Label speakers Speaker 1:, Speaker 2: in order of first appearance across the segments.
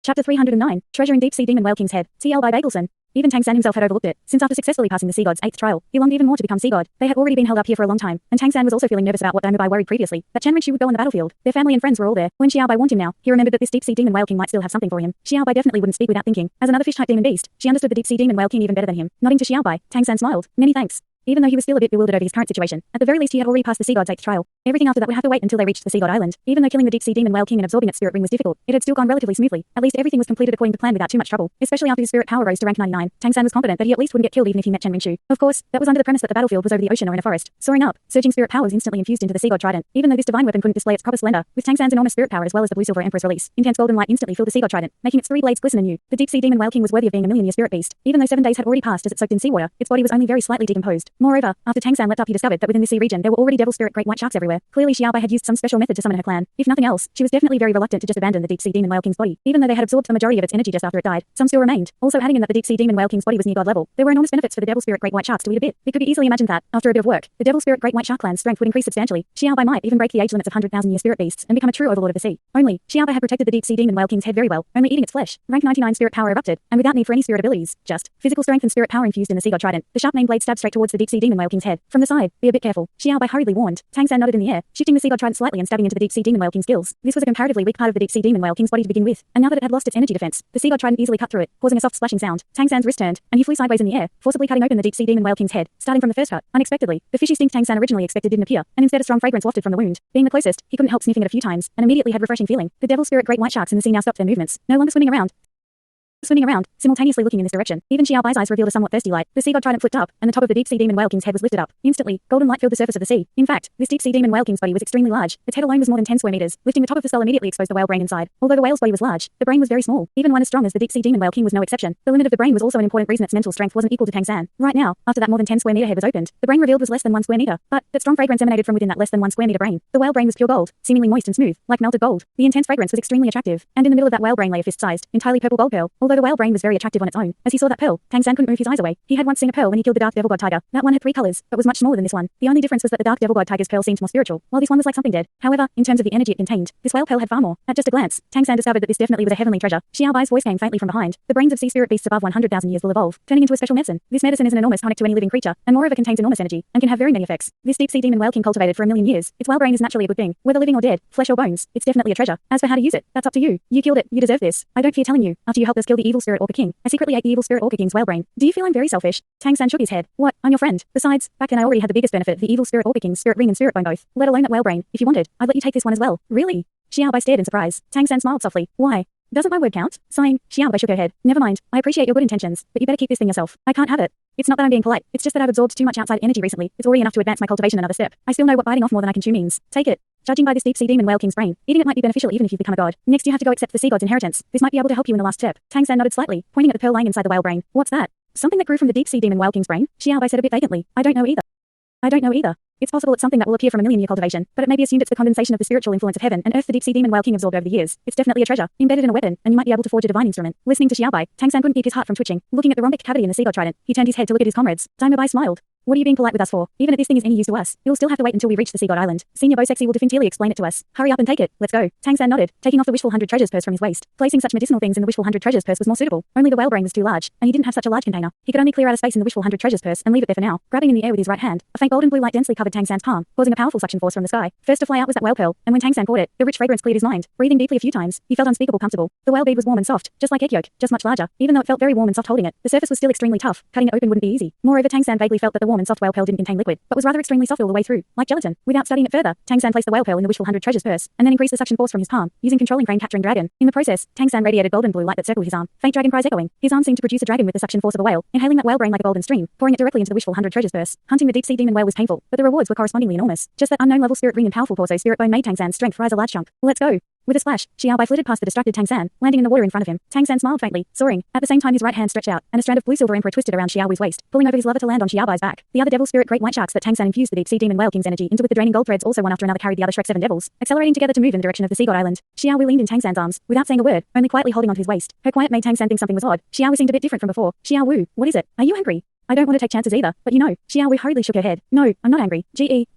Speaker 1: Chapter 309, Treasure in Deep Sea Demon Whale King's Head, TL by Bagelson. Even Tang San himself had overlooked it, since after successfully passing the sea god's 8th trial, he longed even more to become sea god. They had already been held up here for a long time, and Tang San was also feeling nervous about what Damubai worried previously, that Chen Rinxu would go on the battlefield. Their family and friends were all there. When Xiaobai warned him now, he remembered that this deep sea demon whale king might still have something for him. Xiaobai definitely wouldn't speak without thinking. As another fish-type demon beast, she understood the deep sea demon whale king even better than him. Nodding to Xiaobai, Tang San smiled. Many thanks. Even though he was still a bit bewildered over his current situation, at the very least he had already passed the sea god's 8th trial. Everything after that would have to wait until they reached the sea god island. Even though killing the deep sea demon whale king and absorbing its spirit ring was difficult, it had still gone relatively smoothly. At least everything was completed according to plan without too much trouble. Especially after his spirit power rose to rank 99, Tang San was confident that he at least wouldn't get killed even if he met Chen Rinxu. Of course, that was under the premise that the battlefield was over the ocean or in a forest. Soaring up, surging spirit power was instantly infused into the sea god trident. Even though this divine weapon couldn't display its proper splendor, with Tang San's enormous spirit power as well as the blue silver empress release, intense golden light instantly filled the sea god trident, making its 3 blades glisten anew. The deep sea demon whale king was worthy of being a million-year spirit beast. Even though 7 days had already passed as it soaked in seawater, its body was only very slightly decomposed. Moreover, after Tang San leapt up, he discovered that within the sea region there were already devil spirit great white sharks everywhere. Clearly Xiaobai had used some special method to summon her clan. If nothing else, she was definitely very reluctant to just abandon the deep sea demon whale king's body. Even though they had absorbed the majority of its energy just after it died, some still remained. Also adding in that the deep sea demon whale king's body was near god level, there were enormous benefits for the devil spirit great white sharks to eat a bit. It could be easily imagined that, after a bit of work, the devil spirit great white shark clan's strength would increase substantially. Xiaobai might even break the age limits of 100,000-year spirit beasts and become a true overlord of the sea. Only, Xiaobai had protected the deep sea demon whale king's head very well, only eating its flesh. Rank 99 spirit power erupted, and without need for any spirit abilities, just physical strength and spirit power infused in the sea god trident. The sharp main blade stabbed straight towards the deep sea demon whale king's head. From the side, be a bit careful, Xiaobai hurriedly warned. Tang San nodded in the air, shifting the sea god trident slightly and stabbing into the deep sea demon whale king's gills. This was a comparatively weak part of the deep sea demon whale king's body to begin with, and now that it had lost its energy defense, the sea god trident easily cut through it, causing a soft splashing sound. Tang San's wrist turned, and he flew sideways in the air, forcibly cutting open the deep sea demon whale king's head. Starting from the first cut, unexpectedly, the fishy stink Tang San originally expected didn't appear, and instead a strong fragrance wafted from the wound. Being the closest, he couldn't help sniffing it a few times, and immediately had refreshing feeling. The devil spirit great white sharks in the sea now stopped their movements, no longer swimming around, simultaneously looking in this direction. Even Xiaobai's eyes revealed a somewhat thirsty light. The sea god trident flipped up, and the top of the deep sea demon whale king's head was lifted up. Instantly, golden light filled the surface of the sea. In fact, this deep sea demon whale king's body was extremely large. Its head alone was more than 10 square meters. Lifting the top of the skull immediately exposed the whale brain inside. Although the whale's body was large, the brain was very small. Even one as strong as the deep sea demon whale king was no exception. The limit of the brain was also an important reason its mental strength wasn't equal to Tang San. Right now, after that more than 10 square meter head was opened, the brain revealed was less than 1 square meter. But that strong fragrance emanated from within that less than 1 square meter brain. The whale brain was pure gold, seemingly moist and smooth, like melted gold. The intense fragrance was extremely attractive, and in the middle of that whale brain lay a fist-sized, entirely purple gold pearl. Although the whale brain was very attractive on its own, as he saw that pearl, Tang San couldn't move his eyes away. He had once seen a pearl when he killed the dark devil god tiger. That one had 3 colors, but was much smaller than this one. The only difference was that the dark devil god tiger's pearl seemed more spiritual, while this one was like something dead. However, in terms of the energy it contained, this whale pearl had far more. At just a glance, Tang San discovered that this definitely was a heavenly treasure. Xiaobai's voice came faintly from behind. The brains of sea spirit beasts above 100,000 years will evolve, turning into a special medicine. This medicine is an enormous tonic to any living creature, and moreover contains enormous energy, and can have very many effects. This deep sea demon whale king cultivated for 1,000,000 years. Its whale brain is naturally a good thing. Whether living or dead, flesh or bones, it's definitely a treasure. As for how to use it, that's up to you. You killed it, you deserve this. I don't fear telling you, after you helped us kill the evil spirit orca king, I secretly ate the evil spirit orca king's whale brain. Do you feel I'm very selfish? Tang San shook his head. What? I'm your friend. Besides, back then I already had the biggest benefit, the evil spirit orca king's spirit ring and spirit bone both. Let alone that whale brain. If you wanted, I'd let you take this one as well. Really? Xiaobai stared in surprise. Tang San smiled softly. Why? Doesn't my word count? Sighing, Xiaobai shook her head. Never mind. I appreciate your good intentions, but you better keep this thing yourself. I can't have it. It's not that I'm being polite. It's just that I've absorbed too much outside energy recently. It's already enough to advance my cultivation another step. I still know what biting off more than I can chew means. Take it. Judging by this deep sea demon whale king's brain, eating it might be beneficial even if you become a god. Next you have to go accept the sea god's inheritance. This might be able to help you in the last step. Tang San nodded slightly, pointing at the pearl lying inside the whale brain. What's that? Something that grew from the deep sea demon whale king's brain? Xiaobai said a bit vacantly. I don't know either. It's possible it's something that will appear from 1,000,000-year cultivation, but it may be assumed it's the condensation of the spiritual influence of heaven and earth the deep sea demon whale king absorbed over the years. It's definitely a treasure, embedded in a weapon, and you might be able to forge a divine instrument. Listening to Xiaobai, Tang San couldn't keep his heart from twitching. Looking at the rhombic cavity in the sea god trident, he turned his head to look at his comrades. Damubai smiled. What are you being polite with us for? Even if this thing is any use to us, it'll still have to wait until we reach the sea god island. Senior Bosexy will definitively explain it to us. Hurry up and take it. Let's go. Tang San nodded, taking off the wishful 100 treasures purse from his waist. Placing such medicinal things in the wishful 100 treasures purse was more suitable. Only the whale brain was too large, and he didn't have such a large container. He could only clear out a space in the wishful 100 treasures purse and leave it there for now. Grabbing in the air with his right hand, a faint golden blue light densely covered Tang San's palm, causing a powerful suction force from the sky. First to fly out was that whale pearl, and when Tang San caught it, the rich fragrance cleared his mind. Breathing deeply a few times, he felt unspeakable comfortable. The whale bead was warm and soft, just like egg yolk, just much larger. Even though it felt very warm and soft holding it, the surface was still extremely tough. Cutting it open wouldn't be easy. Moreover, Tang San vaguely felt that the warm and soft whale pearl didn't contain liquid, but was rather extremely soft all the way through, like gelatin. Without studying it further, Tang San placed the whale pearl in the wishful 100 treasures purse, and then increased the suction force from his palm, using controlling crane capturing dragon. In the process, Tang San radiated golden blue light that circled his arm. Faint dragon cries echoing. His arm seemed to produce a dragon with the suction force of a whale, inhaling that whale brain like a golden stream, pouring it directly into the wishful 100 treasures purse. Hunting the deep sea demon whale was painful, but the rewards were correspondingly enormous. Just that unknown level spirit ring and powerful torso spirit bone made Tang San's strength rise a large chunk. Let's go. With a splash, Xiaobai flitted past the distracted Tang San, landing in the water in front of him. Tang San smiled faintly, soaring. At the same time his right hand stretched out, and a strand of blue silver emperor twisted around Xiaobui's waist, pulling over his lover to land on Xiaobai's back. The other devil spirit great white sharks that Tang San infused the deep sea demon whale king's energy into with the draining gold threads also one after another carried the other Shrek 7 devils, accelerating together to move in the direction of the sea god island. Xiaobu leaned in Tang San's arms, without saying a word, only quietly holding onto his waist. Her quiet made Tang San think something was odd. Xiaobu seemed a bit different from before. Xiaobu, what is it? Are you angry? I don't want to take chances either, but you know. Xiaobu hurriedly shook her head. No, I'm not angry.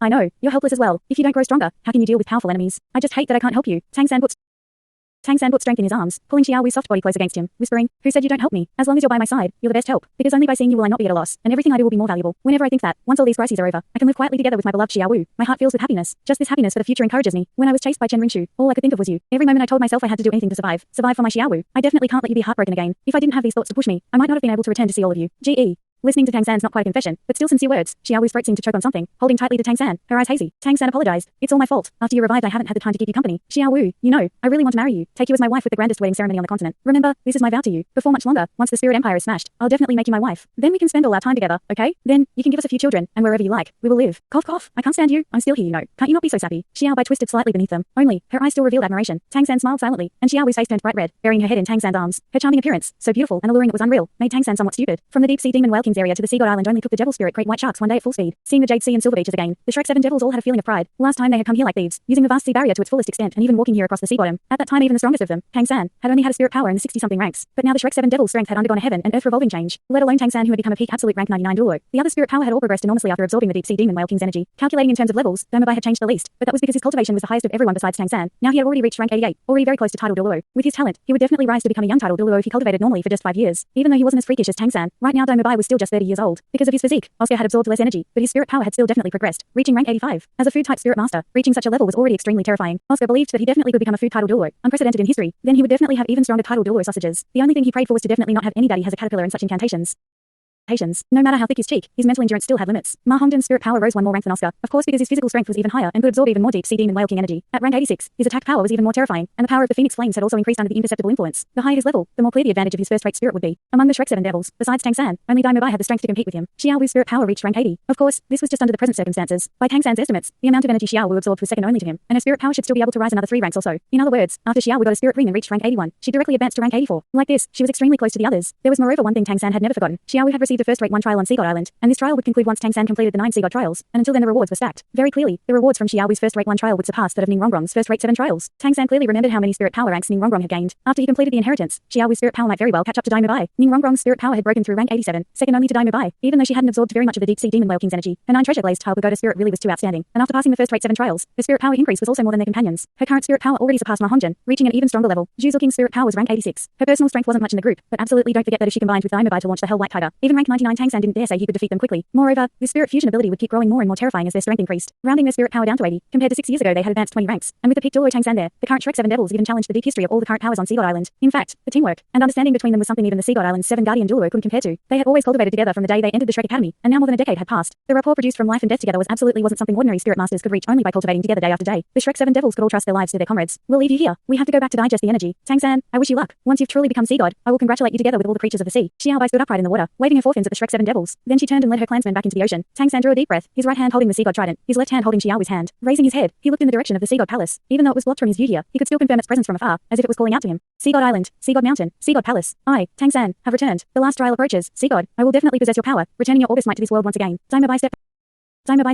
Speaker 1: I know. You're helpless as well. If you don't grow stronger, how can you deal with powerful enemies? I just hate that I can't help you. Tang San put Tang San put strength in his arms, pulling Xiao Wu's soft body close against him, whispering, "Who said you don't help me? As long as you're by my side, you're the best help. Because only by seeing you will I not be at a loss, and everything I do will be more valuable. Whenever I think that, once all these crises are over, I can live quietly together with my beloved Xiao Wu, my heart fills with happiness. Just this happiness for the future encourages me. When I was chased by Chen Ringshu, all I could think of was you. Every moment I told myself I had to do anything to survive for my Xiao Wu. I definitely can't let you be heartbroken again. If I didn't have these thoughts to push me, I might not have been able to return to see all of you. G.E. Listening to Tang San's not quite a confession, but still sincere words, Xiao Wu's throat seemed to choke on something, holding tightly to Tang San, her eyes hazy. Tang San apologized. It's all my fault. After you revived I haven't had the time to keep you company. Xiao Wu, you know, I really want to marry you, take you as my wife with the grandest wedding ceremony on the continent. Remember, this is my vow to you. Before much longer, once the spirit empire is smashed, I'll definitely make you my wife. Then we can spend all our time together, okay? Then, you can give us a few children, and wherever you like, we will live. Cough cough, I can't stand you, I'm still here you know. Can't you not be so sappy? Xiao Bai twisted slightly beneath them. Only, her eyes still revealed admiration. Tang San smiled silently, and Xiao Wu's face turned bright red, burying her head in Tang San's arms. Her charming appearance, so beautiful and alluring it was unreal, made Tang San somewhat stupid. From the deep sea demon whale king's area to the sea god island only took the devil spirit great white sharks one day at full speed. Seeing the jade sea and silver beaches again, the Shrek 7 devils all had a feeling of pride. Last time they had come here like thieves, using the vast sea barrier to its fullest extent and even walking here across the sea bottom. At that time even the strongest of them, Tang San, had only had a spirit power in the 60-something ranks. But now the Shrek 7 devils' strength had undergone a heaven and earth revolving change. Let alone Tang San who had become a peak absolute rank 99 Douluo. The other spirit power had all progressed enormously after absorbing the deep sea demon whale king's energy. Calculating in terms of levels, Douluo had changed the least, but that was because his cultivation was the highest of everyone besides Tang San. Now he had already reached rank 88, already very close to title Douluo. With his talent, he would definitely rise to become a young title Douluo if he cultivated normally for just 5 years. Even though he wasn't as freakish as Tang San, right now Douluo was still just 30 years old. Because of his physique, Oscar had absorbed less energy, but his spirit power had still definitely progressed, reaching rank 85. As a food-type spirit master, reaching such a level was already extremely terrifying. Oscar believed that he definitely could become a food title Douluo, unprecedented in history. Then he would definitely have even stronger title Douluo sausages. The only thing he prayed for was to definitely not have any daddy has a caterpillar and such incantations. No matter how thick his cheek, his mental endurance still had limits. Ma Hongdon's spirit power rose one more rank than Oscar, of course because his physical strength was even higher and could absorb even more deep sea demon whale king energy. At rank 86, his attack power was even more terrifying, and the power of the phoenix flames had also increased under the imperceptible influence. The higher his level, the more clear the advantage of his first-rate spirit would be. Among the Shrek 7 devils, besides Tang San, only Douluo had the strength to compete with him. Xiao Wu's spirit power reached rank 80. Of course, this was just under the present circumstances. By Tang San's estimates, the amount of energy Xiao Wu absorbed was second only to him, and her spirit power should still be able to rise another 3 ranks or so. In other words, after Xiao Wu got a spirit ring and reached rank 81, she directly advanced to rank 84. Like this, she was extremely close to the others. There was moreover one thing Tang San had never forgotten. Xiao Wu had received a first-rate 1 trial on Sea God Island, and this trial would conclude once Tang San completed the 9 Sea God trials, and until then the rewards were stacked. Very clearly, the rewards from Xiao Wu's first-rate 1 trial would surpass that of Ning Rongrong's first-rate 7 trials. Tang San clearly remembered how many spirit power ranks Ning Rongrong had gained. After he completed the inheritance, Xiao Wu's spirit power might very well catch up to Douluo. Ning Rongrong's spirit power had broken through rank 87, second only to Douluo. Even though she hadn't absorbed very much of the deep sea demon whale king's energy, her 9 treasure glazed tile pagoda spirit really was too outstanding, and after passing the first-rate 7 trials, her spirit power increase was also more than their companions. Her current spirit power already surpassed Ma Hongdon, reaching an even stronger level. Zhu King's spirit power was rank 86. Her personal strength wasn't much in the group, but absolutely don't forget that if she combined with Douluo to launch the Hell White Tiger, even rank 99 Tang San didn't dare say he could defeat them quickly. Moreover, this spirit fusion ability would keep growing more and more terrifying as their strength increased, rounding their spirit power down to 80. Compared to 6 years ago they had advanced 20 ranks, and with the peak Douluo Tang San there, the current Shrek 7 devils even challenged the deep history of all the current powers on Sea God Island. In fact, the teamwork and understanding between them was something even the Sea God Island's 7 guardian Douluo couldn't compare to. They had always cultivated together from the day they entered the Shrek Academy, and now more than a decade had passed. The rapport produced from life and death together was absolutely wasn't something ordinary spirit masters could reach only by cultivating together day after day. The Shrek 7 devils could all trust their lives to their comrades. We'll leave you here. We have to go back to digest the energy. Tang San, I wish you luck. Once you've truly become Sea God, I will congratulate you together with all the creatures of the sea. Xiao Bai stood upright in the water, waving her forefins at the Shrek 7 devils. Then she turned and led her clansmen back into the ocean. Tang San drew a deep breath, his right hand holding the Sea God trident, his left hand holding Xiao Wu's hand. Raising his head, he looked in the direction of the Sea God Palace. Even though it was blocked from his view here, he could still confirm its presence from afar, as if it was calling out to him. Sea God Island, Sea God Mountain, Sea God Palace. I, Tang San, have returned. The last trial approaches. Sea God, I will definitely possess your power, returning your August might to this world once again. Douluo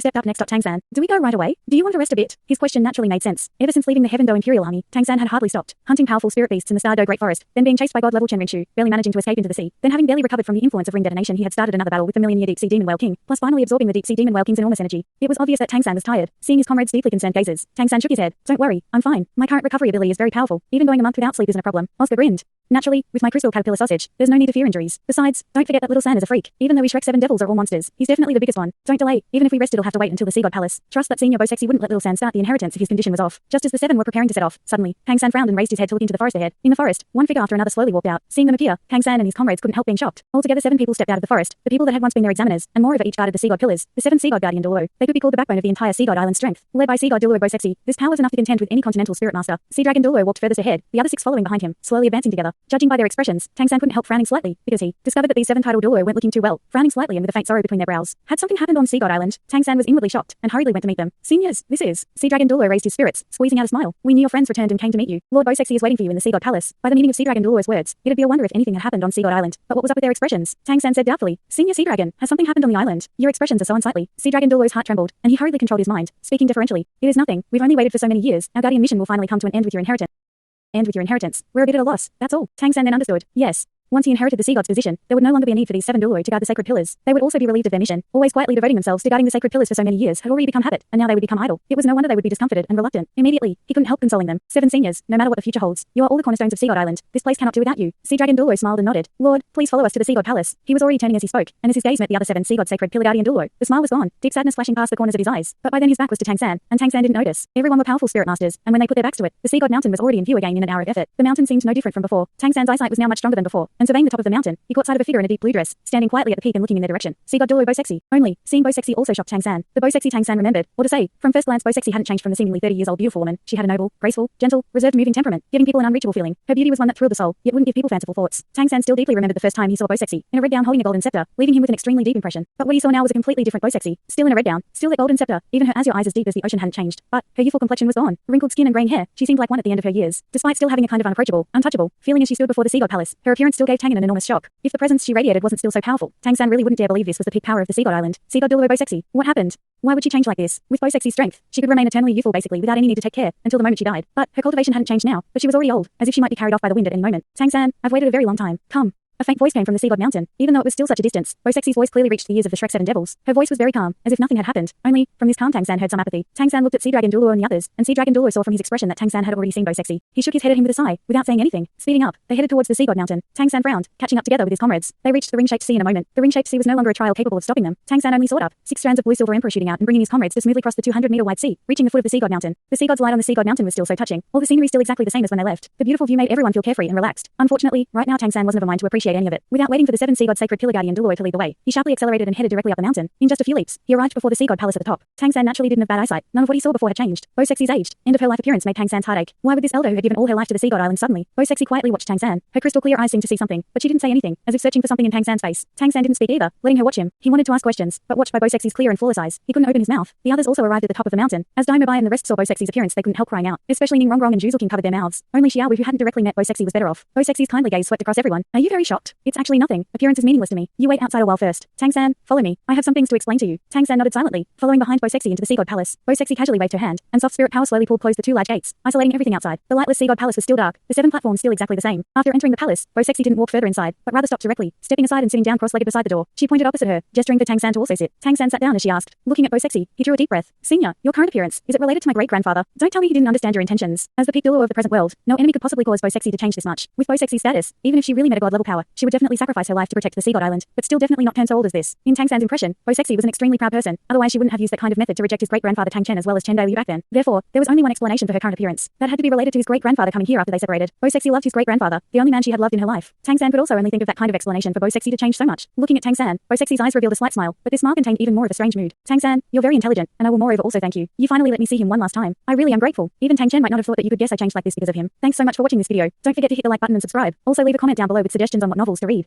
Speaker 1: stepped up next. Tang San, do we go right away? Do you want to rest a bit? His question naturally made sense. Ever since leaving the Heaven Do Imperial Army, Tang San had hardly stopped, hunting powerful spirit beasts in the Star Do Great Forest, then being chased by God-level Chen Ringshu, barely managing to escape into the sea, then having barely recovered from the influence of ring detonation he had started another battle with the million-year Deep Sea Demon Whale King, plus finally absorbing the Deep Sea Demon Whale King's enormous energy. It was obvious that Tang San was tired. Seeing his comrades' deeply concerned gazes, Tang San shook his head. Don't worry, I'm fine. My current recovery ability is very powerful. Even going a month without sleep isn't a problem. Oscar grinned. Naturally, with my crystal caterpillar sausage, there's no need to fear injuries. Besides, don't forget that little San is a freak. Even though we Shrek 7 devils are all monsters, he's definitely the biggest one. Don't delay. Even if we rest it'll have to wait until the Sea God Palace. Trust that Senior Bo-Sexy wouldn't let little San start the inheritance if his condition was off. Just as the 7 were preparing to set off, suddenly, Tang San frowned and raised his head to look into the forest ahead. In the forest, one figure after another slowly walked out. Seeing them appear, Tang San and his comrades couldn't help being shocked. Altogether 7 people stepped out of the forest, the people that had once been their examiners, and moreover each guarded the Sea God pillars, the 7 Sea God guardian Douluo. They could be called the backbone of the entire Sea God Island strength. Led by Sea God Douluo Bo-Sexy, this power was enough to contend with any continental spirit master. Sea Dragon Douluo walked furthest ahead, the other 6 following behind him, slowly advancing together. Judging by their expressions, Tang San couldn't help frowning slightly, because he discovered that these 7 title Douluo weren't looking too well, frowning slightly and with a faint sorrow between their brows. Had something happened on Sea God Island? Tang San was inwardly shocked, and hurriedly went to meet them. Seniors, this is... Sea Dragon Douluo raised his spirits, squeezing out a smile. We knew your friends returned and came to meet you. Lord Bo-Sexy is waiting for you in the Sea God Palace. By the meaning of Sea Dragon Douluo's words, it'd be a wonder if anything had happened on Sea God Island. But what was up with their expressions? Tang San said doubtfully, Senior Sea Dragon, has something happened on the island? Your expressions are so unsightly. Sea Dragon Douluo's heart trembled, and he hurriedly controlled his mind, speaking deferentially. It is nothing. We've only waited for so many years. Our guardian mission will finally come to an end with your inheritance. We're a bit at a loss, that's all. Tang San then understood. Yes. Once he inherited the sea god's position, there would no longer be a need for these 7 Douluo to guard the sacred pillars. They would also be relieved of their mission, always quietly devoting themselves to guarding the sacred pillars for so many years had already become habit, and now they would become idle. It was no wonder they would be discomforted and reluctant. Immediately, he couldn't help consoling them. 7 seniors, no matter what the future holds, you are all the cornerstones of Sea God Island. This place cannot do without you. Sea Dragon Douluo smiled and nodded. Lord, please follow us to the Sea God Palace. He was already turning as he spoke, and as his gaze met the other 7 Sea God sacred pillar guardian Douluo, the smile was gone, deep sadness flashing past the corners of his eyes. But by then his back was to Tang San, and Tang San didn't notice. Everyone were powerful spirit masters, and when they put their backs to it, the Sea God mountain was already in view again in an hour of effort. The mountain seemed no different from before. Tang San's eyesight was now much stronger than before, and surveying the top of the mountain, he caught sight of a figure in a deep blue dress, standing quietly at the peak and looking in their direction. Sea God Douluo Sexy. Only, seeing Sexy also shocked Tang San. The Sexy Tang San remembered, or to say, from first glance Sexy hadn't changed from the seemingly 30-years-old beautiful woman. She had a noble, graceful, gentle, reserved moving temperament, giving people an unreachable feeling. Her beauty was one that thrilled the soul, yet wouldn't give people fanciful thoughts. Tang San still deeply remembered the first time he saw Sexy, in a red gown holding a golden scepter, leaving him with an extremely deep impression. But what he saw now was a completely different Sexy, still in a red gown, still that golden scepter, even her azure eyes as deep as the ocean hadn't changed. But her youthful complexion was gone, wrinkled skin and graying hair, she seemed like one at the end of her years. Despite still having a kind of unapproachable, untouchable feeling as she stood before the Sea God Palace, her appearance still gave Tang an enormous shock. If the presence she radiated wasn't still so powerful, Tang San really wouldn't dare believe this was the peak power of the Sea God Island. Sea God Douluo Sexy. What happened? Why would she change like this? With Sexy's strength, she could remain eternally youthful basically without any need to take care, until the moment she died. But her cultivation hadn't changed now, but she was already old, as if she might be carried off by the wind at any moment. Tang San, I've waited a very long time. Come. A faint voice came from the Sea God Mountain, even though it was still such a distance. Sexy's voice clearly reached the ears of the Shrek 7 devils. Her voice was very calm, as if nothing had happened. Only, from this calm Tang San heard some apathy. Tang San looked at Sea Dragon Douluo and the others, and Sea Dragon Douluo saw from his expression that Tang San had already seen Sexy. He shook his head at him with a sigh, without saying anything. Speeding up, they headed towards the Sea God Mountain. Tang San frowned, catching up together with his comrades. They reached the ring-shaped sea in a moment. The ring-shaped sea was no longer a trial capable of stopping them. Tang San only soared up, 6 strands of blue silver emperor shooting out and bringing his comrades to smoothly cross the 200-meter wide sea, reaching the foot of the Sea God Mountain. The Sea God's light on the Sea God Mountain was still so touching. All the scenery still exactly the same as when they left. The beautiful view made everyone feel carefree and relaxed. Unfortunately, right now Tang San wasn't of a mind to appreciate any of it. Without waiting for the 7 Sea God sacred pillar guardian Douluo to lead the way, he sharply accelerated and headed directly up the mountain. In just a few leaps, he arrived before the Sea God Palace at the top. Tang San naturally didn't have bad eyesight. None of what he saw before had changed. Sexy's aged, end of her life appearance made Tang San's heart ache. Why would this elder who had given all her life to the Sea God Island suddenly? Sexy quietly watched Tang San. Her crystal clear eyes seemed to see something, but she didn't say anything, as if searching for something in Tang San's face. Tang San didn't speak either, letting her watch him. He wanted to ask questions, but watched by Sexy's clear and flawless eyes, he couldn't open his mouth. The others also arrived at the top of the mountain. As Daimobai and the rest saw Sexy's appearance, they couldn't help crying out. Especially Ning Rongrong and Juzulking covered their mouths. Only Xiaowu, who hadn't directly met Sexy, was better off. Sexy's kindly gaze swept across everyone. Are you very shocked? It's actually nothing. Appearance is meaningless to me. You wait outside a while first. Tang San, follow me. I have some things to explain to you. Tang San nodded silently, following behind Sexy into the Sea God Palace. Sexy casually waved her hand, and soft spirit power slowly pulled closed the 2 large gates, isolating everything outside. The lightless Sea God Palace was still dark, the 7 platforms still exactly the same. After entering the palace, Sexy didn't walk further inside, but rather stopped directly, stepping aside and sitting down cross-legged beside the door. She pointed opposite her, gesturing for Tang San to also sit. Tang San sat down as she asked. Looking at Sexy, he drew a deep breath. Senior, your current appearance, is it related to my great-grandfather? Don't tell me he didn't understand your intentions. As the peak Douluo of the present world, no enemy could possibly cause Sexy to change this much. With Sexy's status, even if she really met a god-level power, she would definitely sacrifice her life to protect the Sea God Island, but still definitely not turn so old as this. In Tang San's impression, Sexy was an extremely proud person, otherwise she wouldn't have used that kind of method to reject his great-grandfather Tang Chen as well as Chen Dailiu back then. Therefore, there was only one explanation for her current appearance. That had to be related to his great-grandfather coming here after they separated. Sexy loved his great-grandfather, the only man she had loved in her life. Tang San could also only think of that kind of explanation for Sexy to change so much. Looking at Tang San, Sexy's eyes revealed a slight smile, but this smile contained even more of a strange mood. Tang San, you're very intelligent, and I will moreover also thank you. You finally let me see him one last time. I really am grateful. Even Tang Chen might not have thought that you could guess I changed like this because of him. Thanks so much for watching this video. Don't forget to hit the like button and subscribe. Also leave a comment down below with suggestions on what novels to read.